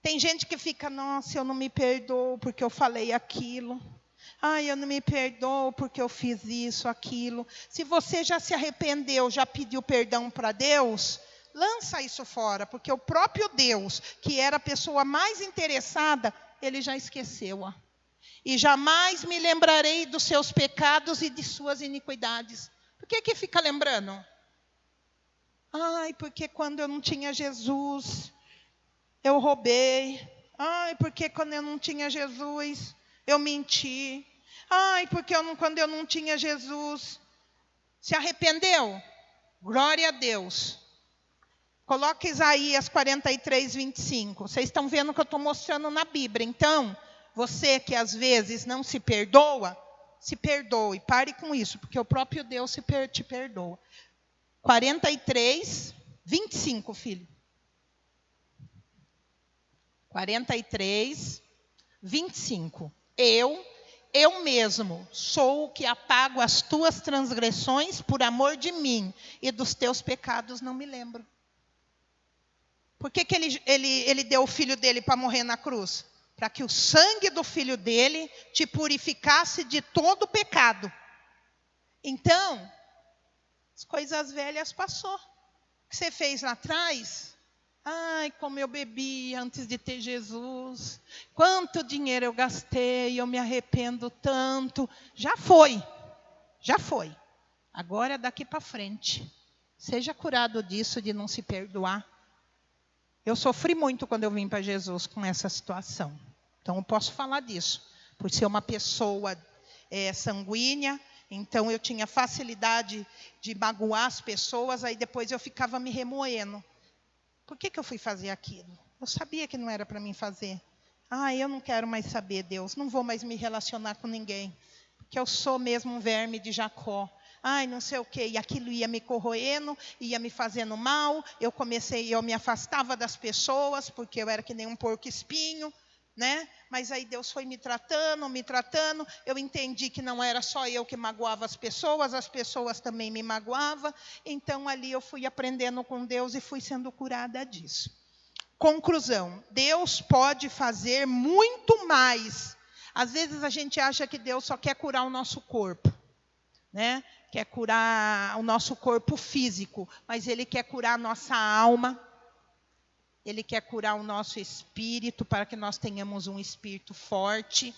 Tem gente que fica, nossa, eu não me perdoo porque eu falei aquilo. Eu não me perdoo porque eu fiz isso, aquilo. Se você já se arrependeu, já pediu perdão para Deus, lança isso fora. Porque o próprio Deus, que era a pessoa mais interessada, ele já esqueceu. E jamais me lembrarei dos seus pecados e de suas iniquidades. Por que fica lembrando? Porque quando eu não tinha Jesus, eu roubei. Porque quando eu não tinha Jesus, eu menti. Porque quando eu não tinha Jesus, se arrependeu? Glória a Deus. Coloca Isaías 43, 25. Vocês estão vendo que eu estou mostrando na Bíblia. Então, você que às vezes não se perdoa, se perdoe. Pare com isso, porque o próprio Deus te perdoa. 43, 25, filho. 43, 25. Eu mesmo sou o que apago as tuas transgressões por amor de mim, e dos teus pecados não me lembro. Por que ele deu o filho dele para morrer na cruz? Para que o sangue do filho dele te purificasse de todo o pecado. Então, as coisas velhas passou. O que você fez lá atrás? Como eu bebi antes de ter Jesus. Quanto dinheiro eu gastei, eu me arrependo tanto. Já foi. Agora daqui para frente. Seja curado disso, de não se perdoar. Eu sofri muito quando eu vim para Jesus com essa situação. Então eu posso falar disso. Por ser uma pessoa sanguínea. Então, eu tinha facilidade de magoar as pessoas, aí depois eu ficava me remoendo. Por que eu fui fazer aquilo? Eu sabia que não era para mim fazer. Eu não quero mais saber, Deus, não vou mais me relacionar com ninguém. Porque eu sou mesmo um verme de Jacó. Não sei o quê. E aquilo ia me corroendo, ia me fazendo mal. Eu me afastava das pessoas, porque eu era que nem um porco espinho. Né? Mas aí Deus foi me tratando. Eu entendi que não era só eu que magoava as pessoas também me magoavam. Então ali eu fui aprendendo com Deus e fui sendo curada disso. Conclusão: Deus pode fazer muito mais Às vezes a gente acha que Deus só quer curar o nosso corpo, né? Quer curar o nosso corpo físico, mas Ele quer curar a nossa alma. Ele quer curar o nosso espírito, para que nós tenhamos um espírito forte.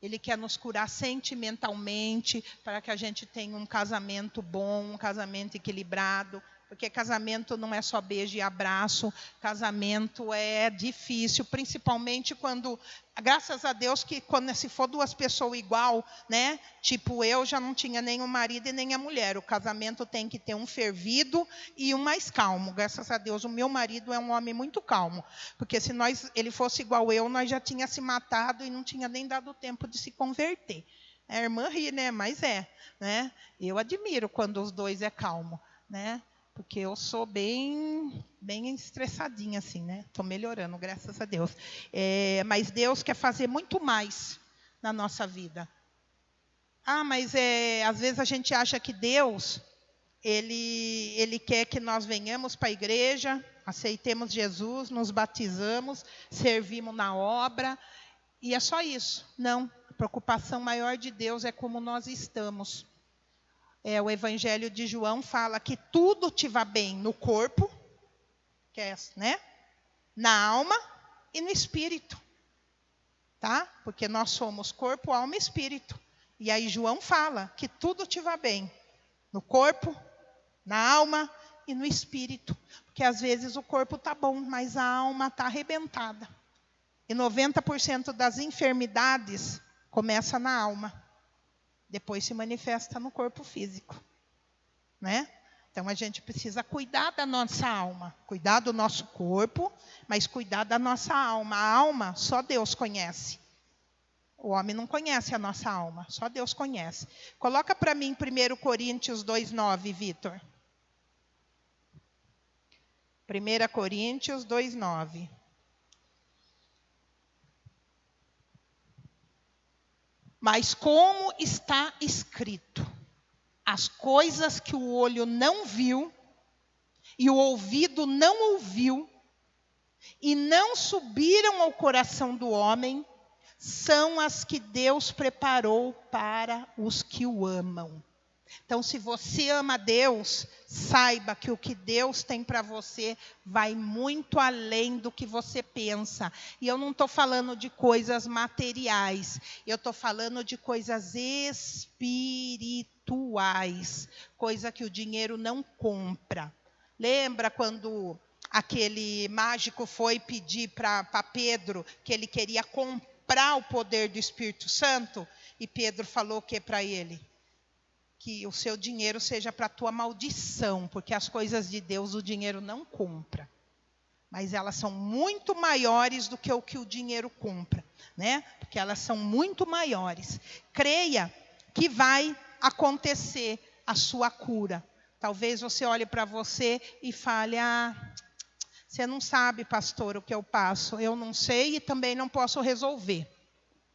Ele quer nos curar sentimentalmente, para que a gente tenha um casamento bom, um casamento equilibrado. Porque casamento não é só beijo e abraço, casamento é difícil, principalmente quando, graças a Deus, que quando se for duas pessoas igual, né? Tipo, eu já não tinha nem o marido e nem a mulher. O casamento tem que ter um fervido e um mais calmo. Graças a Deus, o meu marido é um homem muito calmo. Porque se ele fosse igual eu, nós já tinha se matado e não tinha nem dado tempo de se converter. A irmã ri, né? Mas né? Eu admiro quando os dois é calmo, né? Porque eu sou bem estressadinha, assim, né? Estou melhorando, graças a Deus. Mas Deus quer fazer muito mais na nossa vida. Mas às vezes a gente acha que Deus, Ele quer que nós venhamos para a igreja, aceitemos Jesus, nos batizamos, servimos na obra, e é só isso. Não, a preocupação maior de Deus é como nós estamos. O Evangelho de João fala que tudo te vá bem no corpo, né? Na alma e no espírito. Tá? Porque nós somos corpo, alma e espírito. E aí João fala que tudo te vá bem no corpo, na alma e no espírito. Porque às vezes o corpo está bom, mas a alma está arrebentada. E 90% das enfermidades começa na alma. Depois se manifesta no corpo físico, né? Então a gente precisa cuidar da nossa alma, cuidar do nosso corpo, mas cuidar da nossa alma. A alma só Deus conhece. O homem não conhece a nossa alma, só Deus conhece. Coloca para mim 1 Coríntios 2:9, Vitor. 1 Coríntios 2:9. Mas como está escrito, as coisas que o olho não viu, e o ouvido não ouviu, e não subiram ao coração do homem, são as que Deus preparou para os que o amam. Então, se você ama Deus, saiba que o que Deus tem para você vai muito além do que você pensa. E eu não estou falando de coisas materiais, eu estou falando de coisas espirituais, coisa que o dinheiro não compra. Lembra quando aquele mágico foi pedir para Pedro que ele queria comprar o poder do Espírito Santo? E Pedro falou o que para ele? Que o seu dinheiro seja para a tua maldição, porque as coisas de Deus o dinheiro não compra. Mas elas são muito maiores do que o dinheiro compra, né? Porque elas são muito maiores. Creia que vai acontecer a sua cura. Talvez você olhe para você e fale, você não sabe, pastor, o que eu passo. Eu não sei e também não posso resolver.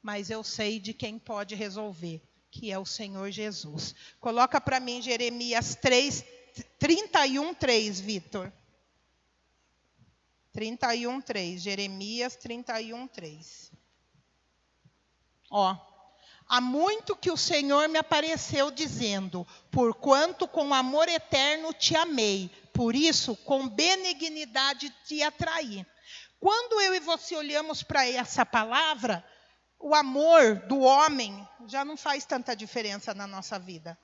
Mas eu sei de quem pode resolver, que é o Senhor Jesus. Coloca para mim Jeremias 31:3, Vitor. 31:3, Jeremias 31:3. Há muito que o Senhor me apareceu dizendo, porquanto com amor eterno te amei, por isso com benignidade te atraí. Quando eu e você olhamos para essa palavra, o amor do homem já não faz tanta diferença na nossa vida.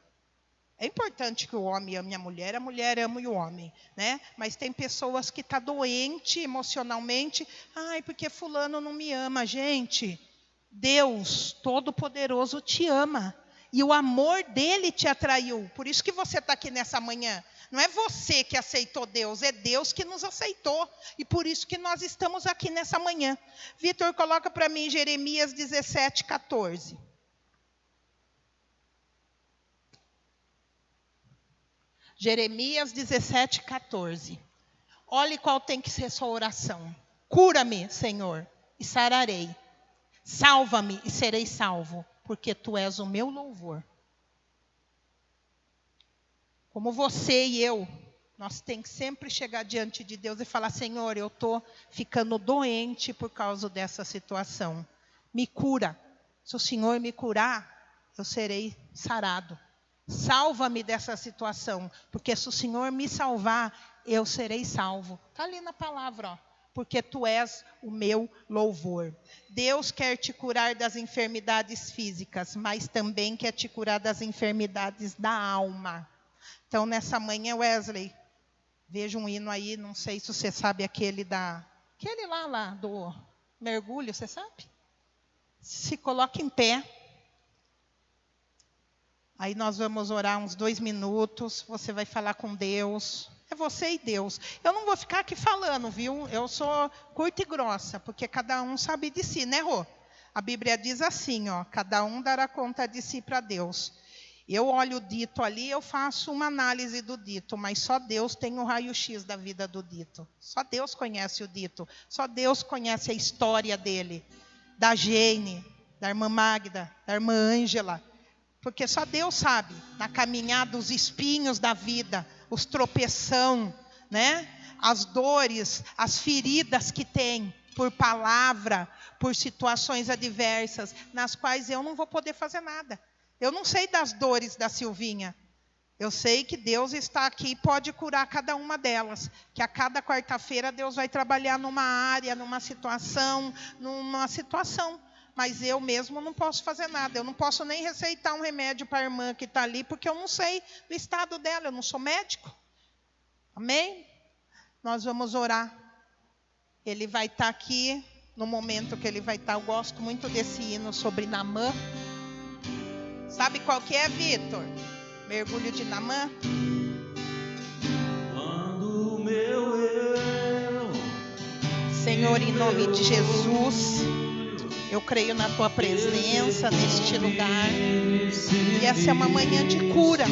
É importante que o homem ame a mulher ame o homem, né? Mas tem pessoas que estão doentes emocionalmente. Porque fulano não me ama. Gente, Deus Todo-Poderoso te ama. E o amor dele te atraiu. Por isso que você está aqui nessa manhã. Não é você que aceitou Deus, é Deus que nos aceitou. E por isso que nós estamos aqui nessa manhã. Vitor, coloca para mim Jeremias 17:14. Jeremias 17:14. Olhe qual tem que ser sua oração. Cura-me, Senhor, e sararei. Salva-me e serei salvo, porque tu és o meu louvor. Como você e eu, nós temos que sempre chegar diante de Deus e falar, Senhor, eu estou ficando doente por causa dessa situação. Me cura. Se o Senhor me curar, eu serei sarado. Salva-me dessa situação, porque se o Senhor me salvar, eu serei salvo. Está ali na palavra, ó. Porque tu és o meu louvor. Deus quer te curar das enfermidades físicas, mas também quer te curar das enfermidades da alma. Então, nessa manhã, Wesley, vejo um hino aí, não sei se você sabe aquele lá do mergulho, você sabe? Se coloque em pé. Aí nós vamos orar uns 2 minutos, você vai falar com Deus. É você e Deus. Eu não vou ficar aqui falando, viu? Eu sou curta e grossa, porque cada um sabe de si, né, Rô? A Bíblia diz assim, ó, cada um dará conta de si para Deus. Eu olho o dito ali, eu faço uma análise do dito, mas só Deus tem o raio-x da vida do dito. Só Deus conhece o dito. Só Deus conhece a história dele. Da Jane, da irmã Magda, da irmã Ângela. Porque só Deus sabe, na caminhada, os espinhos da vida, os tropeção, né? As dores, as feridas que tem por palavra, por situações adversas, nas quais eu não vou poder fazer nada. Eu não sei das dores da Silvinha. Eu sei que Deus está aqui e pode curar cada uma delas. Que a cada quarta-feira Deus vai trabalhar numa área, numa situação. Mas eu mesmo não posso fazer nada. Eu não posso nem receitar um remédio para a irmã que está ali, porque eu não sei do estado dela. Eu não sou médico. Amém? Nós vamos orar. Ele vai estar aqui, no momento que ele vai estar. Eu gosto muito desse hino sobre Naamã. Sabe qual que é, Vitor? Mergulho de Naamã? Quando o meu eu, Senhor, em nome de Jesus, eu creio na tua presença neste lugar. E essa é uma manhã de cura.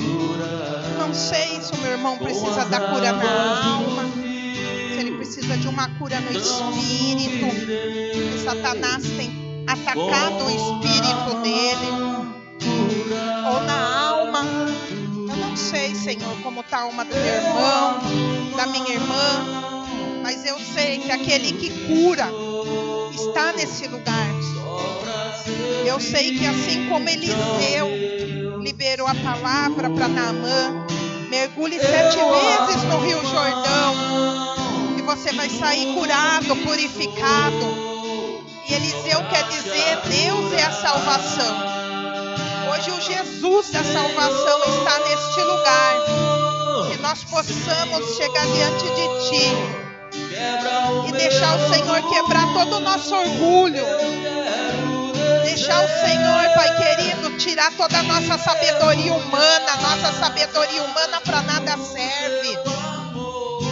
Não sei se o meu irmão precisa da cura na alma, se ele precisa de uma cura no espírito, que Satanás tem atacado o espírito dele, ou na alma. Eu não sei, Senhor, como está a alma do meu irmão, da minha irmã, mas eu sei que aquele que cura está nesse lugar. Eu sei que assim como Eliseu liberou a palavra para Naamã, mergulhe 7 vezes no Rio Jordão e você vai sair curado, purificado. E Eliseu quer dizer, Deus é a salvação. Hoje o Jesus da salvação está neste lugar. Que nós possamos chegar diante de Ti e deixar o Senhor quebrar todo o nosso orgulho. Deixar o Senhor, Pai querido, tirar toda a nossa sabedoria humana. Nossa sabedoria humana para nada serve.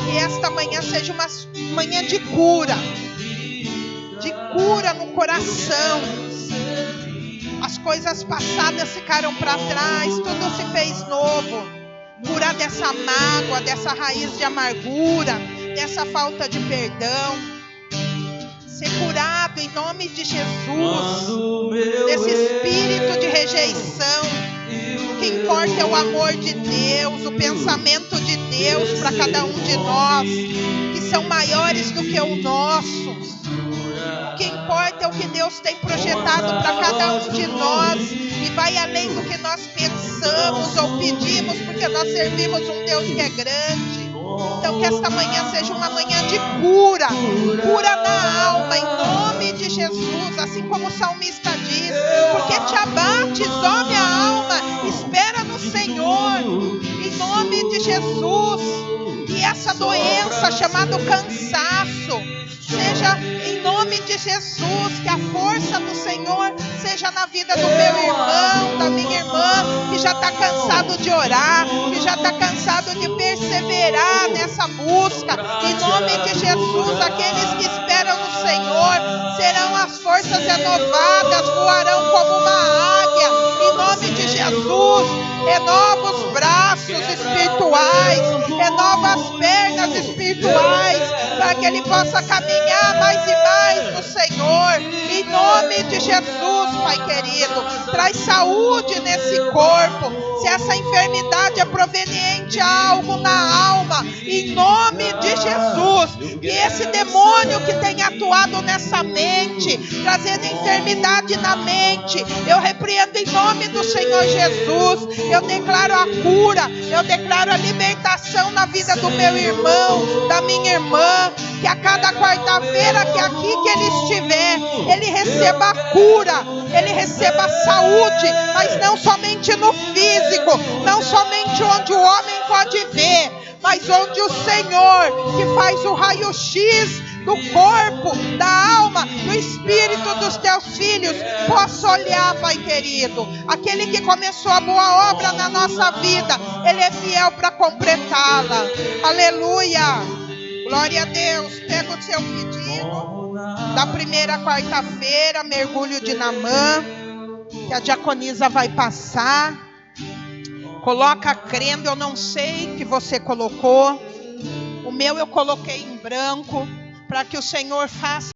Que esta manhã seja uma manhã de cura. De cura no coração. As coisas passadas ficaram para trás, tudo se fez novo. Curar dessa mágoa, dessa raiz de amargura, dessa falta de perdão. Ser curado em nome de Jesus, desse espírito de rejeição. O que importa é o amor de Deus, o pensamento de Deus para cada um de nós, que são maiores do que o nosso. O que importa é o que Deus tem projetado para cada um de nós e vai além do que nós pensamos ou pedimos, porque nós servimos um Deus que é grande. Então que esta manhã seja uma manhã de cura, cura na alma, em nome de Jesus, assim como o salmista diz, porque te abates, ó minha alma, espera no Senhor, em nome de Jesus. E essa doença chamada cansaço, seja em nome de Jesus, que a força do Senhor seja na vida do meu irmão, da minha irmã, que já está cansado de orar, que já está cansado de perseverar nessa busca. Em nome de Jesus, aqueles que esperam no Senhor serão as forças renovadas, voarão como uma águia. Em nome de Jesus, renova os braços espirituais, renova as pernas espirituais, para que ele possa caminhar mais e mais no Senhor, em nome de Jesus, Pai querido. Traz saúde nesse corpo, se essa enfermidade é proveniente a algo na alma, em nome de Jesus, e esse demônio que tem atuado nessa mente, trazendo enfermidade na mente, eu repreendo em nome do Senhor Jesus. Eu declaro a cura, eu declaro a libertação na vida do meu irmão, da minha irmã, que a cada quarta-feira que aqui que ele estiver, ele receba a cura, ele receba a saúde, mas não somente no físico, não somente onde o homem pode ver, mas onde o Senhor, que faz o raio-x do corpo, da alma, do espírito dos teus filhos, possa olhar, Pai querido. Aquele que começou a boa obra na nossa vida, Ele é fiel para completá-la. Aleluia! Glória a Deus. Pega o seu pedido da primeira quarta-feira, mergulho de Naamã, que a diaconisa vai passar. Coloca crendo, eu não sei que você colocou. O meu eu coloquei em branco, para que o Senhor faça